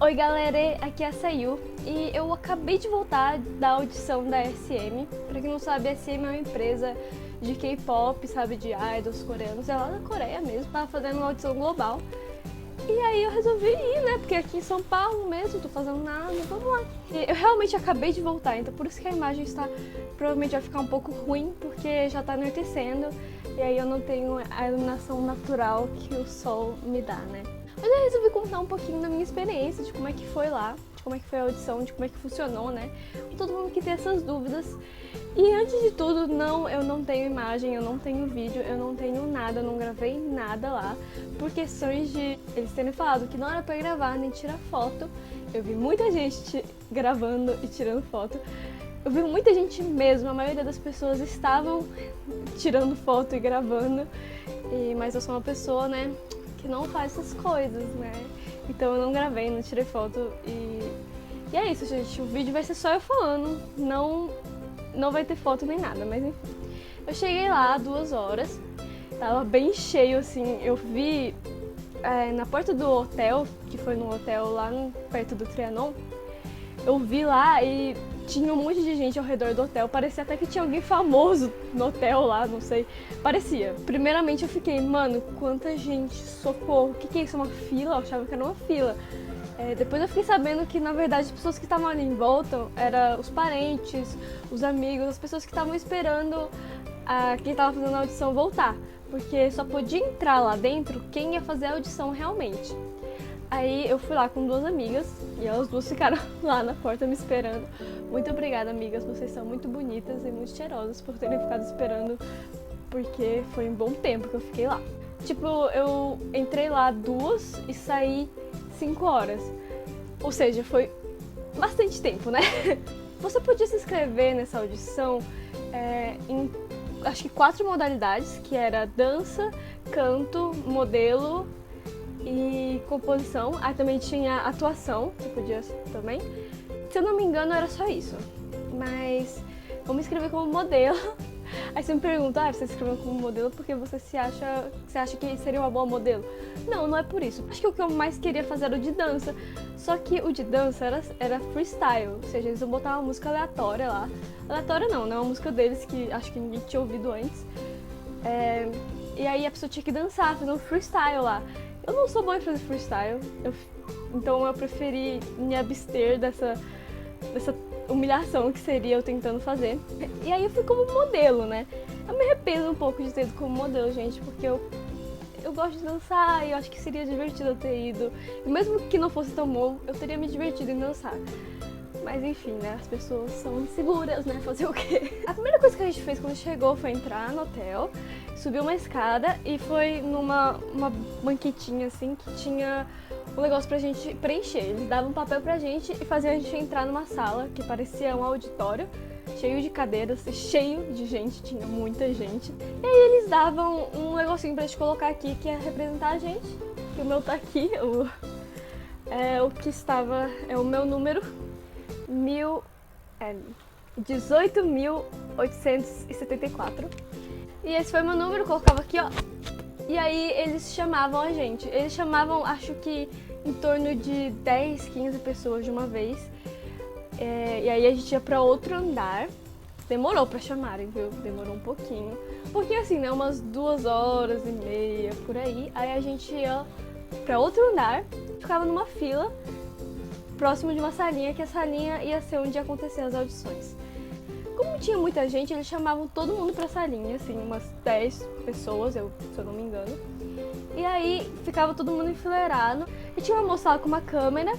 Oi galera, aqui é a Sayu e eu acabei de voltar da audição da SM. Pra quem não sabe, a SM é uma empresa de K-pop, sabe, de idols coreanos, é lá da Coreia mesmo, tava fazendo uma audição global. E aí eu resolvi ir, né, porque aqui em São Paulo mesmo, tô fazendo nada, vamos lá. E eu realmente acabei de voltar, então por isso que a imagem provavelmente vai ficar um pouco ruim, porque já tá anoitecendo e aí eu não tenho a iluminação natural que o sol me dá, né. Mas eu resolvi contar um pouquinho da minha experiência, de como é que foi lá, de como é que foi a audição, de como é que funcionou, né? Todo mundo que tem essas dúvidas. E antes de tudo, eu não tenho imagem, eu não tenho vídeo, eu não tenho nada, eu não gravei nada lá, por questões de eles terem falado que não era pra gravar nem tirar foto. Eu vi muita gente gravando e tirando foto. Eu vi muita gente mesmo, a maioria das pessoas estavam tirando foto e gravando, mas eu sou uma pessoa, né, que não faz essas coisas, né? Então eu não gravei, não tirei foto e é isso, gente. O vídeo vai ser só eu falando, não vai ter foto nem nada, mas enfim. Eu cheguei lá 2 horas, tava bem cheio, assim, eu vi na porta do hotel, que foi num hotel lá perto do Trianon, eu vi lá e tinha um monte de gente ao redor do hotel, parecia até que tinha alguém famoso no hotel lá, não sei, parecia. Primeiramente eu fiquei, mano, quanta gente, socorro, o que é isso, uma fila? Eu achava que era uma fila. Depois eu fiquei sabendo que, na verdade, as pessoas que estavam ali em volta eram os parentes, os amigos, as pessoas que estavam esperando quem estava fazendo a audição voltar, porque só podia entrar lá dentro quem ia fazer a audição realmente. Aí eu fui lá com 2 amigas e elas 2 ficaram lá na porta me esperando. Muito obrigada, amigas, vocês são muito bonitas e muito cheirosas por terem ficado esperando, porque foi um bom tempo que eu fiquei lá. Tipo, eu entrei lá 2 e saí 5 horas, ou seja, foi bastante tempo, né? Você podia se inscrever nessa audição em, acho que 4 modalidades, que era dança, canto, modelo e composição. Aí também tinha atuação, você podia também. Se eu não me engano era só isso, mas vou me inscrever como modelo. Aí você me pergunta, você se inscreveu como modelo porque você acha que seria uma boa modelo? Não, não é por isso. Acho que o que eu mais queria fazer era o de dança, só que o de dança era freestyle, ou seja, eles vão botar uma música aleatória lá. Aleatória não, né? Uma música deles que acho que ninguém tinha ouvido antes. E aí a pessoa tinha que dançar, fazer um freestyle lá. Eu não sou boa em fazer freestyle, então eu preferi me abster dessa humilhação que seria eu tentando fazer. E aí eu fui como modelo, né? Eu me arrependo um pouco de ter ido como modelo, gente, porque eu gosto de dançar e eu acho que seria divertido eu ter ido. E mesmo que não fosse tão bom, eu teria me divertido em dançar. Mas enfim, né? As pessoas são inseguras, né? Fazer o quê? A primeira coisa que a gente fez quando chegou foi entrar no hotel, subir uma escada e foi numa banquetinha assim que tinha um negócio pra gente preencher. Eles davam um papel pra gente e faziam a gente entrar numa sala que parecia um auditório, cheio de cadeiras e cheio de gente, tinha muita gente. E aí eles davam um negocinho pra gente colocar aqui que ia representar a gente. Que o meu tá aqui, o que estava, é o meu número. 18.874. E esse foi meu número, eu colocava aqui, ó. E aí eles chamavam a gente. Eles chamavam, acho que em torno de 10, 15 pessoas de uma vez. E aí a gente ia pra outro andar. Demorou pra chamarem, viu? Demorou um pouquinho. Um pouquinho assim, né? Umas 2 horas e meia, por aí. Aí a gente ia pra outro andar, ficava numa fila próximo de uma salinha, que a salinha ia ser onde ia acontecer as audições. Como tinha muita gente, eles chamavam todo mundo pra salinha, assim, umas 10 pessoas, se eu não me engano. E aí ficava todo mundo enfileirado. E tinha uma moça lá com uma câmera,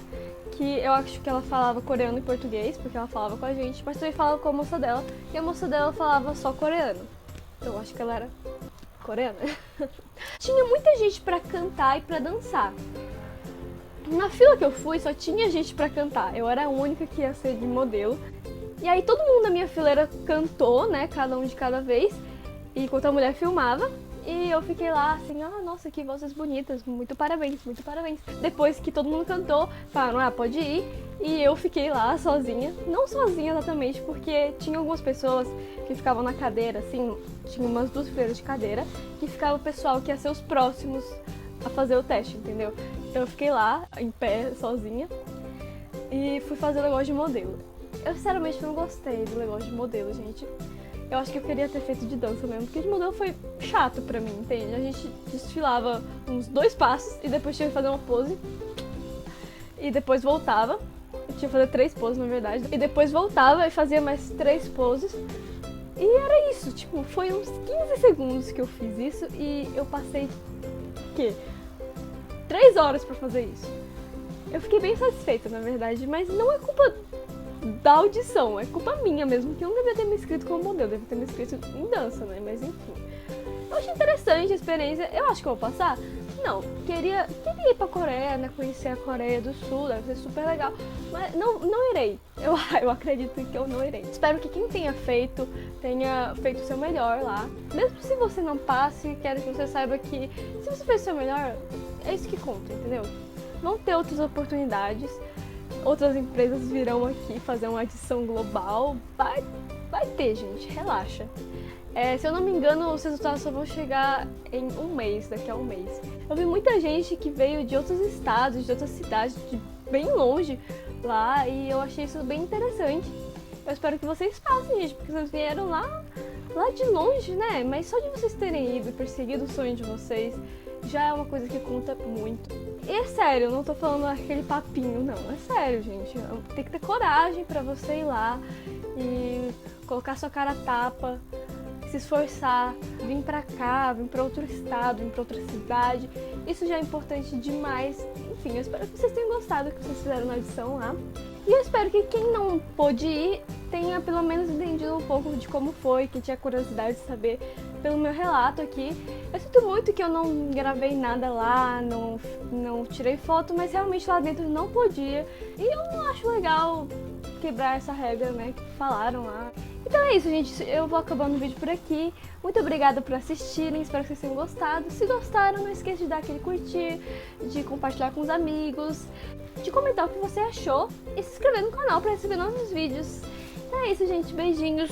que eu acho que ela falava coreano e português, porque ela falava com a gente, mas também falava com a moça dela, e a moça dela falava só coreano. Eu acho que ela era coreana. Tinha muita gente pra cantar e pra dançar. Na fila que eu fui, só tinha gente pra cantar. Eu era a única que ia ser de modelo. E aí todo mundo da minha fileira cantou, né? Cada um de cada vez. Enquanto a mulher filmava. E eu fiquei lá assim, nossa, que vozes bonitas. Muito parabéns, muito parabéns. Depois que todo mundo cantou, falaram, pode ir. E eu fiquei lá sozinha. Não sozinha exatamente, porque tinha algumas pessoas que ficavam na cadeira, assim. Tinha umas 2 fileiras de cadeira. E ficava o pessoal que ia ser os próximos a fazer o teste, entendeu? Então eu fiquei lá, em pé, sozinha. e fui fazer negócio de modelo. Eu sinceramente não gostei do negócio de modelo, gente. Eu acho que eu queria ter feito de dança mesmo, porque de modelo foi chato pra mim, entende? A gente desfilava uns 2 passos e depois tinha que fazer uma pose. E depois voltava. Eu tinha que fazer 3 poses, na verdade. E depois voltava e fazia mais 3 poses. E era isso, tipo, foi uns 15 segundos que eu fiz isso e eu passei, o quê? 3 horas pra fazer isso. Eu fiquei bem satisfeita, na verdade, mas não é culpa da audição, é culpa minha mesmo, que eu não devia ter me inscrito como modelo, devia ter me inscrito em dança, né? Mas enfim. Eu achei interessante a experiência, eu acho que eu vou passar. Não, queria ir pra Coreia, né? Conhecer a Coreia do Sul, deve ser super legal. Mas não irei. Eu acredito que eu não irei. Espero que quem tenha feito o seu melhor lá. Mesmo se você não passe, quero que você saiba que se você fez o seu melhor, é isso que conta, entendeu? Vão ter outras oportunidades. Outras empresas virão aqui fazer uma adição global. Vai ter, gente. Relaxa. Se eu não me engano, os resultados só vão chegar em um mês, daqui a um mês. Eu vi muita gente que veio de outros estados, de outras cidades, de bem longe lá, e eu achei isso bem interessante. Eu espero que vocês passem, gente, porque vocês vieram lá de longe, né? Mas só de vocês terem ido e perseguido o sonho de vocês, já é uma coisa que conta muito. E é sério, eu não tô falando aquele papinho, não. É sério, gente. Tem que ter coragem pra você ir lá e colocar sua cara a tapa, se esforçar, vir pra cá, vir pra outro estado, vir pra outra cidade. Isso já é importante demais. Enfim, eu espero que vocês tenham gostado do que vocês fizeram na audição lá. E eu espero que quem não pôde ir tenha pelo menos entendido um pouco de como foi, que tinha curiosidade de saber pelo meu relato aqui. Eu sinto muito que eu não gravei nada lá, não tirei foto, mas realmente lá dentro não podia. E eu não acho legal quebrar essa regra, né, que falaram lá. Então é isso, gente. Eu vou acabando o vídeo por aqui. Muito obrigada por assistirem. Espero que vocês tenham gostado. Se gostaram, não esqueça de dar aquele curtir, de compartilhar com os amigos, de comentar o que você achou e se inscrever no canal para receber novos vídeos. Então é isso, gente. Beijinhos.